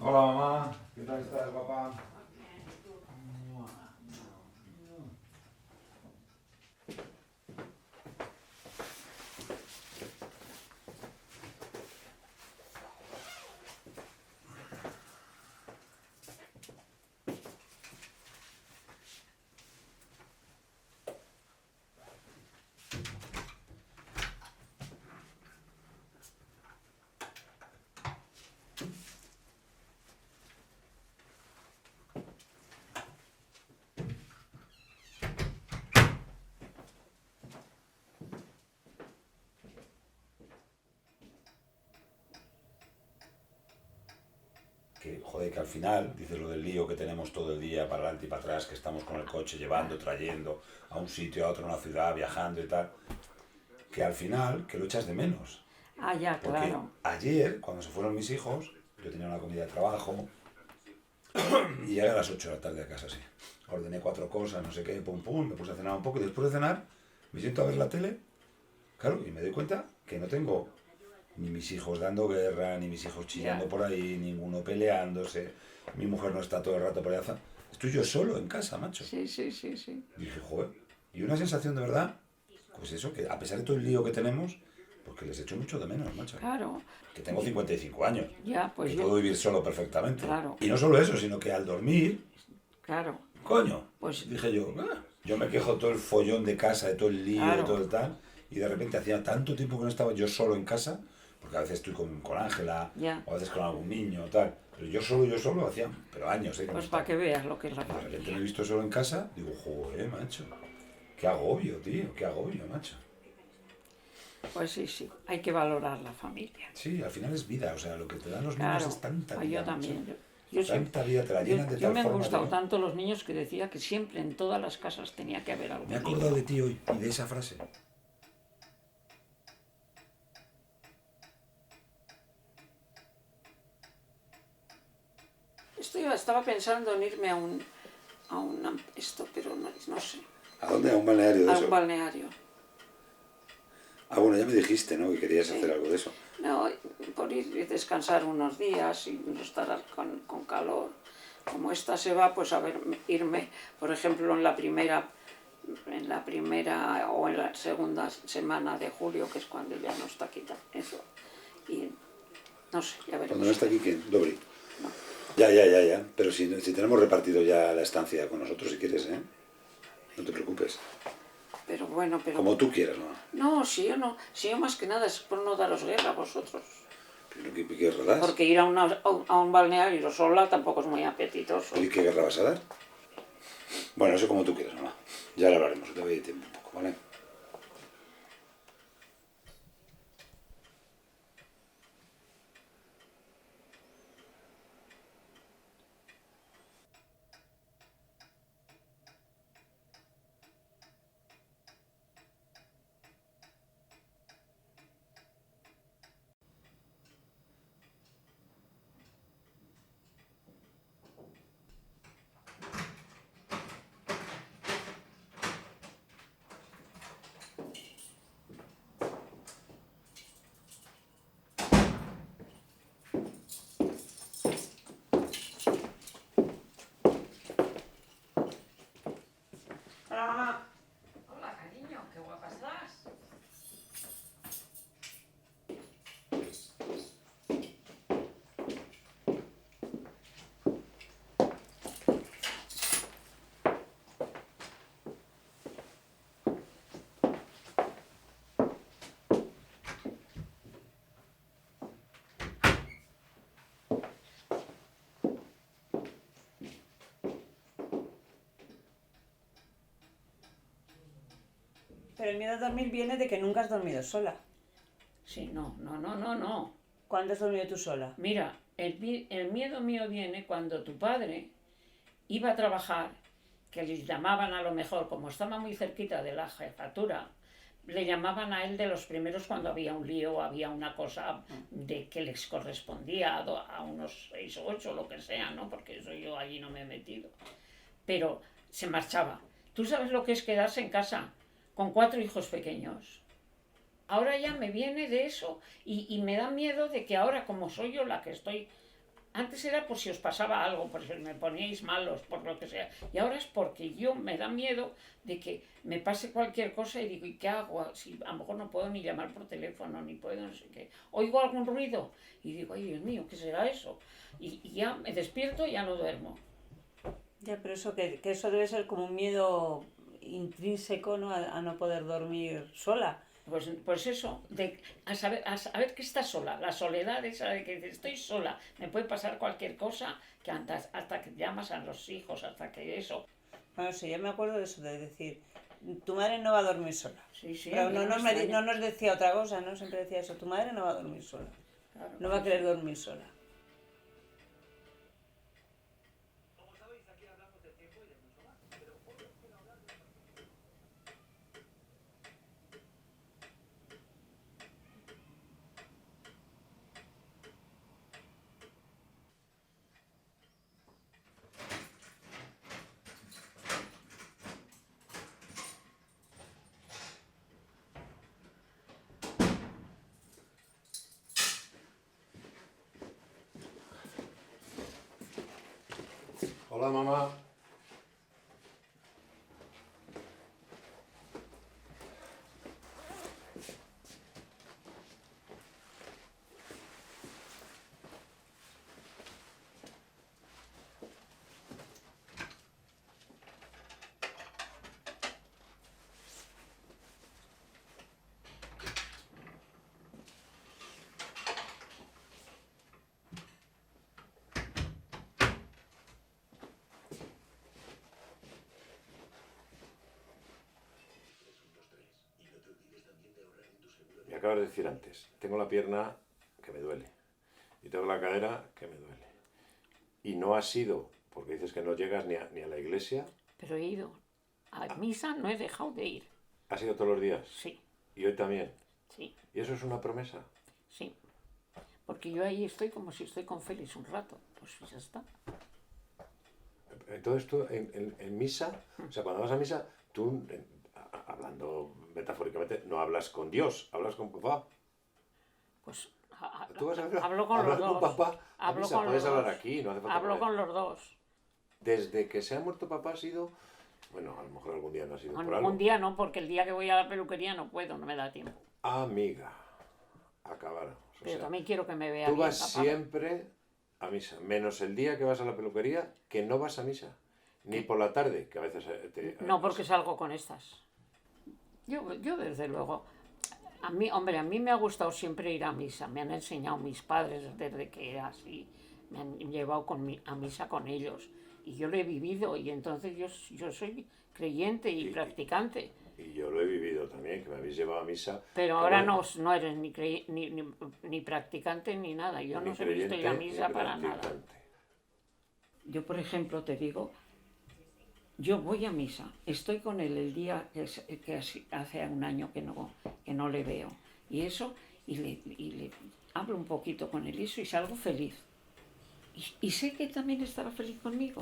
Hola mamá, ¿qué tal estás, papá? Que, joder, que al final, dices lo del lío que tenemos todo el día para adelante y para atrás, que estamos con el coche llevando, trayendo a un sitio, a otro, a una ciudad, viajando y tal, que al final, que lo echas de menos. Ah, ya, Porque claro. ayer, cuando se fueron mis hijos, yo tenía una comida de trabajo y llegué a las 8 de la tarde a casa así. Ordené cuatro cosas, no sé qué, pum pum, me puse a cenar un poco y después de cenar me siento a ver la tele, claro, y me doy cuenta que no tengo ni mis hijos dando guerra, ni mis hijos chillando Ya. por ahí, ninguno peleándose, mi mujer no está todo el rato por allá. Estoy yo solo en casa, macho. Sí, sí, sí, sí. Y dije, joder, y una sensación de verdad, pues eso, que a pesar de todo el lío que tenemos, porque les echo mucho de menos, macho. Claro. Que tengo Yo- 55 años, ya, pues que yo, puedo vivir solo perfectamente. claro, Y no solo eso, sino que al dormir, claro. coño, Pues, dije yo, yo me quejo todo el follón de casa, de todo el lío, de todo claro. el tal, y de repente hacía tanto tiempo que no estaba yo solo en casa, porque a veces estoy con Ángela, Ya. o a veces con algún niño, tal, pero yo solo, hacía, pero años, que no Pues para estaba. que veas lo que es la Y de repente me he familia. visto solo en casa, digo, joder, macho, qué agobio, tío, qué agobio, macho. Pues sí, sí. Hay que valorar la familia. Sí, al final es vida, o sea, lo que te dan los niños es Claro. tanta Yo vida, macho. también. Yo siempre. Tanta vida, te la Yo, llenan de yo tal me han forma, gustado tío. tanto los niños que decía que siempre en todas las casas tenía que haber Me he algún acordado niño. de ti hoy y de esa frase. Estaba pensando en irme esto, pero no, no sé, ¿A dónde? A un balneario de a un eso. balneario. Ah, bueno, ya me dijiste, ¿no? Que querías hacer Sí. algo de eso. No, por ir y descansar unos días y no estar con calor. Como esta se va, pues a ver, irme, por ejemplo, en la primera o en la segunda semana de julio, que es cuando ya no está quita eso. Y no sé, ya Cuando no veremos a está ver. aquí, ¿quién? Dobry. No, Ya. Pero si tenemos repartido ya la estancia con nosotros, si quieres, ¿eh? No te preocupes. pero bueno, pero. Como tú quieras, ¿no? No, si yo más que nada es por no daros guerra a vosotros. Pero ¿qué guerra das? Porque ir a un balneario sola tampoco es muy apetitoso. ¿Y qué guerra vas a dar? Bueno, eso como tú quieras, mamá. Ya lo hablaremos, te doy tiempo un poco, ¿vale? Hola, mamá. Hola, cariño, qué guapa estás. Pero el miedo a dormir viene de que nunca has dormido sola. Sí, no. ¿Cuándo has dormido tú sola? Mira, el miedo mío viene cuando tu padre iba a trabajar, que les llamaban a lo mejor, como estaba muy cerquita de la jefatura, le llamaban a él de los primeros cuando había un lío, había una cosa de que les correspondía a unos 6 o 8, lo que sea, ¿no? Porque eso yo allí no me he metido. Pero se marchaba. ¿Tú sabes lo que es quedarse en casa con 4 hijos pequeños? Ahora ya me viene de eso y me da miedo de que ahora, como soy yo la que estoy Antes era por si os pasaba algo, por si me poníais malos, por lo que sea. Y ahora es porque yo me da miedo de que me pase cualquier cosa y digo, ¿y qué hago? Si a lo mejor no puedo ni llamar por teléfono, ni puedo no sé qué. Oigo algún ruido y digo, ay Dios mío, ¿qué será eso? Y ya me despierto y ya no duermo. Ya, pero eso que eso debe ser como un miedo intrínseco, ¿no? A no poder dormir sola. Pues eso, a saber que estás sola, la soledad esa de que estoy sola, me puede pasar cualquier cosa, que hasta que llamas a los hijos, hasta que eso. Bueno, sí, yo me acuerdo de eso, de decir, tu madre no va a dormir sola. Sí, sí, Pero a mí no me extraña. nos decía otra cosa, ¿no? Siempre decía eso, tu madre no va a dormir sola. Claro, No va a querer dormir sola. Hola, mamá. Me acabas de decir antes, tengo la pierna que me duele y tengo la cadera que me duele. Y no ha sido, porque dices que no llegas ni a la iglesia, Pero he ido a misa, no he dejado de ir. has ido todos los días Sí, y hoy también. sí, ¿Y eso es una promesa? sí. Porque yo ahí estoy como si estoy con Félix un rato. Pues ya está. Entonces tú en misa, o sea, cuando vas a misa, tú, hablando metafóricamente, no hablas con Dios, hablas con papá. Pues Tú vas a hablo con hablar los con dos. papá a Hablo misa, con puedes los hablar dos. aquí, no hace falta Hablo poner- con los dos. Desde que se ha muerto papá ha sido, bueno, a lo mejor algún día no ha sido por algo. Un día no, porque el día que voy a la peluquería no puedo, no me da tiempo. Amiga, acabáramos. O Pero sea, también quiero que me vea tú bien vas tapada. siempre a misa, menos el día que vas a la peluquería, que no vas a misa. Ni por la tarde, que a veces No, porque salgo con estas. Yo desde luego, a mí me ha gustado siempre ir a misa. Me han enseñado mis padres desde que era así. Me han llevado a misa con ellos. Y yo lo he vivido y entonces yo soy creyente y practicante. Y yo lo he vivido también, que me habéis llevado a misa. Pero que ahora bueno, no eres ni practicante ni nada. Yo ni no os he visto ir a creyente, misa ni para nada. practicante. Yo, por ejemplo, te digo, yo voy a misa, estoy con él el día que hace un año que no le veo. Y eso, y le hablo un poquito con él y eso, y salgo feliz. Y sé que también estará feliz conmigo.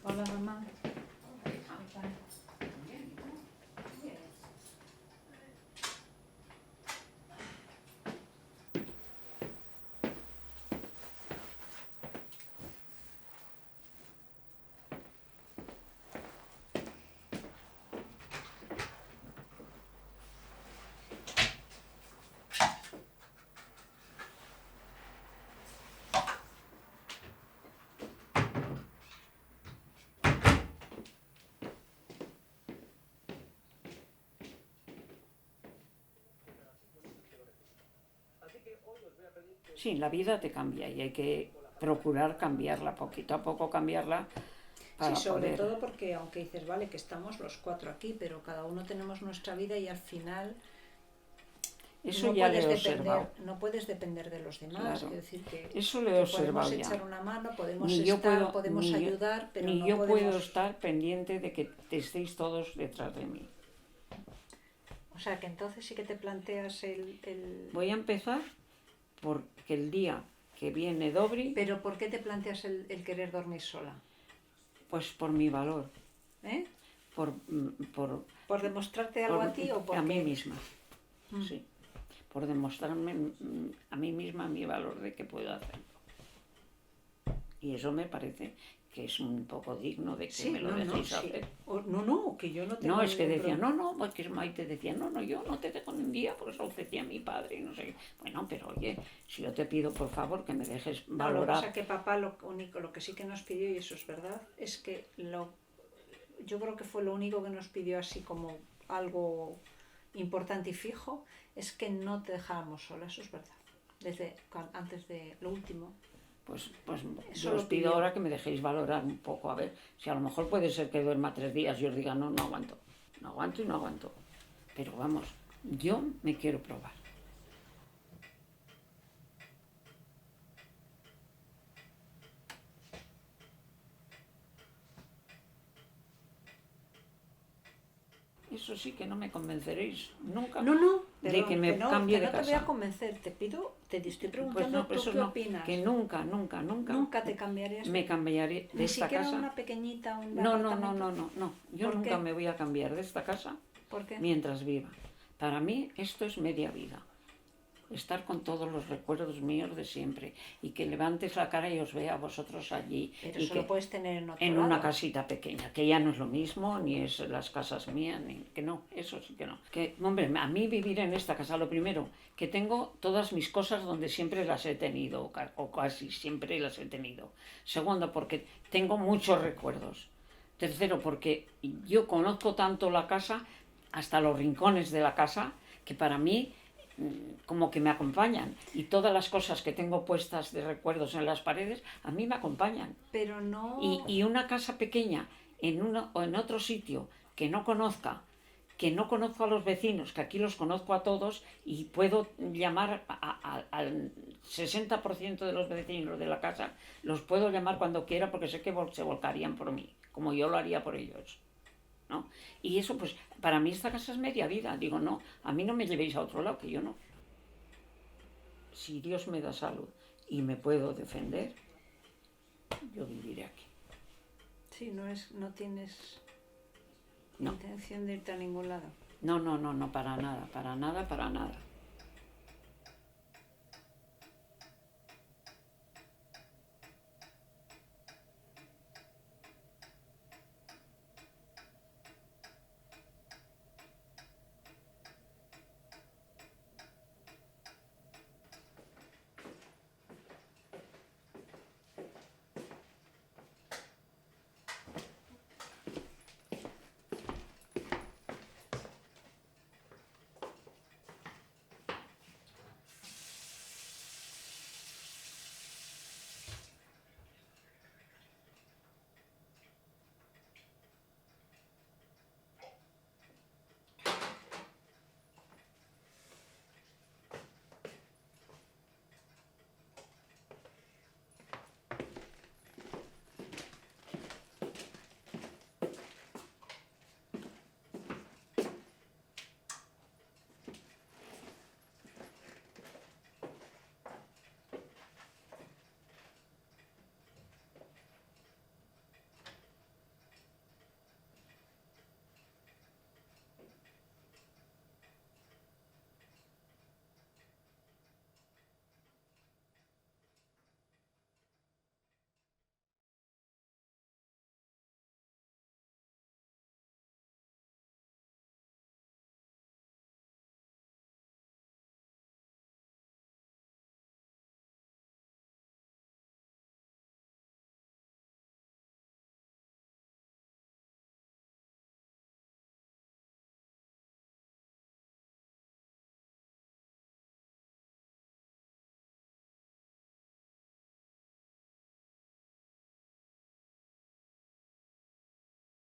Hola, mamá. Sí, la vida te cambia y hay que procurar cambiarla, poquito a poco cambiarla para Sí, sobre poder... todo porque aunque dices, vale, que estamos los cuatro aquí, pero cada uno tenemos nuestra vida y al final Eso no ya puedes lo he observado. no puedes depender de los demás. Claro. Es decir, que, Eso lo he que observado podemos ya. echar una mano, podemos Ni yo estar, puedo, podemos ni yo- ayudar, pero ni no yo podemos... puedo estar pendiente de que estéis todos detrás de mí. O sea, que entonces sí que te planteas el... Voy a empezar porque el día que viene Dobri, Pero ¿por qué te planteas el querer dormir sola? pues por mi valor, ¿Eh? por, ¿Por demostrarte algo a ti o por a mí qué? misma, Mm. sí, por demostrarme a mí misma mi valor de que puedo hacer. Y eso me parece que es un poco digno de que Sí, me lo no, dejéis sí. hacer. No, que yo no tengo No, es que ningún decía, problema. no, porque Maite decía, no, yo no te dejo ni un día, por eso ofrecía a mi padre y no sé qué. Bueno, pero oye, si yo te pido por favor que me dejes No, lo que valorar. pasa es que papá lo que sí que nos pidió, y eso es verdad, es que yo creo que fue lo único que nos pidió así como algo importante y fijo, es que no te dejáramos sola, eso es verdad. Antes de lo último. Pues Eso yo lo os pido pidió. ahora que me dejéis valorar un poco, a ver, si a lo mejor puede ser que duerma 3 días y os diga, no aguanto, no aguanto y no aguanto. Pero vamos, yo me quiero probar. Eso sí que no me convenceréis nunca No, de que me cambie de no te voy casa. a convencer, te estoy Pues preguntando no, pues tú eso qué no, opinas. que nunca Nunca te cambiarías. me cambiaré de Ni esta siquiera casa. una pequeñita, un No, apartamento. no. Yo ¿Por nunca qué? me voy a cambiar de esta casa ¿Por qué? mientras viva. Para mí esto es media vida. Estar con todos los recuerdos míos de siempre y que levantes la cara y os vea a vosotros allí. Pero y eso que lo puedes tener en otro en lado. una casita pequeña, que ya no es lo mismo, ni es las casas mías, ni que no, eso sí que no. Que, hombre, a mí vivir en esta casa, lo primero, que tengo todas mis cosas donde siempre las he tenido, o casi siempre las he tenido. Segundo, porque tengo muchos recuerdos. Tercero, porque yo conozco tanto la casa, hasta los rincones de la casa, que para mí como que me acompañan. Y todas las cosas que tengo puestas de recuerdos en las paredes, a mí me acompañan. Pero no... Y una casa pequeña o en otro sitio que no conozca, que no conozco a los vecinos, que aquí los conozco a todos y puedo llamar al 60% de los vecinos de la casa, los puedo llamar cuando quiera porque sé que se volcarían por mí, como yo lo haría por ellos, ¿no? Y eso, pues, para mí esta casa es media vida. Digo, no, a mí no me llevéis a otro lado, que yo no. Si Dios me da salud y me puedo defender, yo viviré aquí. Sí, no tienes No. intención de irte a ningún lado. No, para nada.